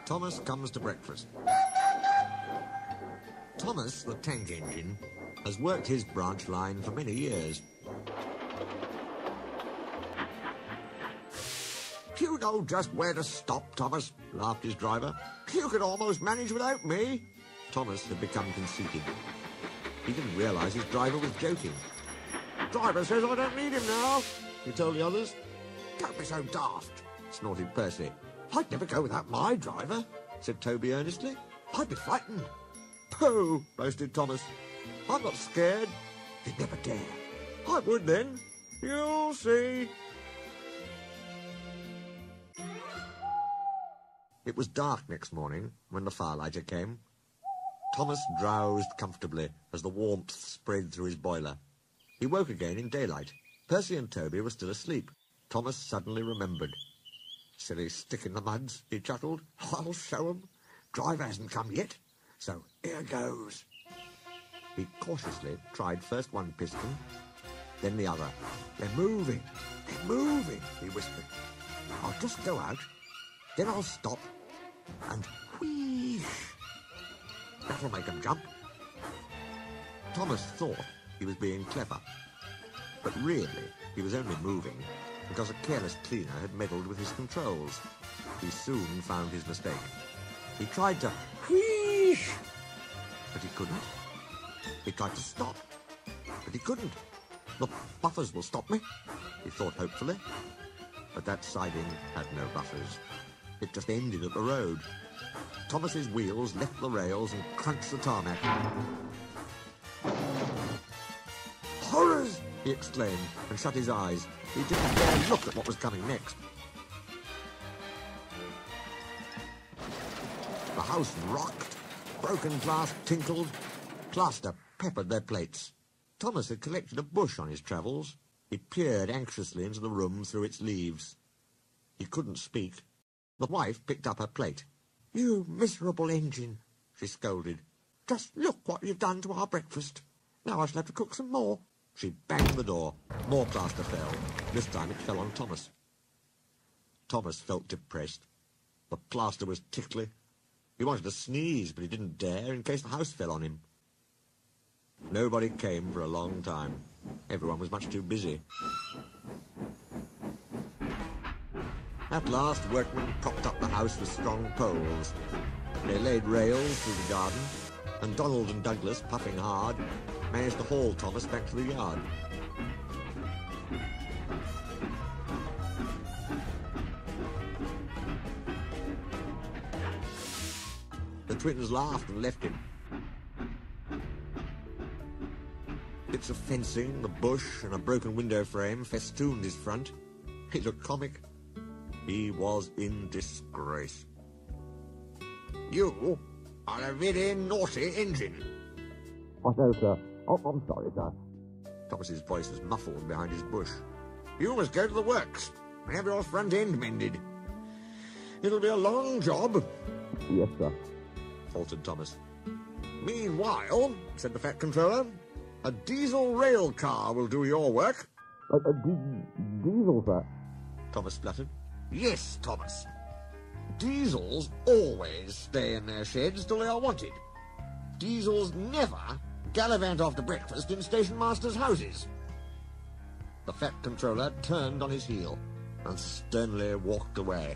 Thomas comes to breakfast. Thomas, the tank engine, has worked his branch line for many years. "You know just where to stop, Thomas," laughed his driver. "You could almost manage without me." Thomas had become conceited. He didn't realise his driver was joking. "Driver says I don't need him now," he told the others. "Don't be so daft," snorted Percy. "I'd never go without my driver," said Toby earnestly. "I'd be frightened." "Pooh," boasted Thomas. "I'm not scared." "You'd never dare." "I would then. You'll see." It was dark next morning when the firelighter came. Thomas drowsed comfortably as the warmth spread through his boiler. He woke again in daylight. Percy and Toby were still asleep. Thomas suddenly remembered. "Silly stick in the muds," he chuckled. "I'll show 'em. Driver hasn't come yet, so here goes." He cautiously tried first one piston, then the other. They're moving, he whispered. "I'll just go out, then I'll stop, and wheesh. That'll make 'em jump." Thomas thought he was being clever, but really he was only moving because a careless cleaner had meddled with his controls. He soon found his mistake. He tried to wheesh, but he couldn't. He tried to stop, but he couldn't. "The buffers will stop me," he thought hopefully. But that siding had no buffers. It just ended at the road. Thomas's wheels left the rails and crunched the tarmac. "Horrors!" he exclaimed and shut his eyes. He didn't dare look at what was coming next. The house rocked, broken glass tinkled, plaster peppered their plates. Thomas had collected a bush on his travels. He peered anxiously into the room through its leaves. He couldn't speak. The wife picked up her plate. "You miserable engine," she scolded. "Just look what you've done to our breakfast. Now I shall have to cook some more." She banged the door. More plaster fell. This time it fell on Thomas. Thomas felt depressed. The plaster was tickly. He wanted to sneeze, but he didn't dare in case the house fell on him. Nobody came for a long time. Everyone was much too busy. At last, workmen propped up the house with strong poles. They laid rails through the garden, and Donald and Douglas, puffing hard, managed to haul Thomas back to the yard. The twins laughed and left him. Bits of fencing, the bush, and a broken window frame festooned his front. He looked comic. He was in disgrace. "You are a very naughty engine." "Oh, no, sir. Oh, I'm sorry, sir." Thomas's voice was muffled behind his bush. "You must go to the works and have your front end mended. It'll be a long job." "Yes, sir," faltered Thomas. "Meanwhile," said the Fat Controller, "a diesel rail car will do your work." A diesel, sir?" Thomas spluttered. "Yes, Thomas. Diesels always stay in their sheds till they are wanted. Diesels never gallivant after breakfast in station masters' houses." The Fat Controller turned on his heel and sternly walked away.